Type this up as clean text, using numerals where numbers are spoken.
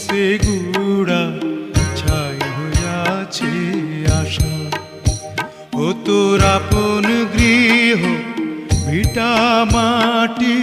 সে গুড়া ছাই হইয়াছে আশা। ও তোর আপন গৃহ ভিটা মাটি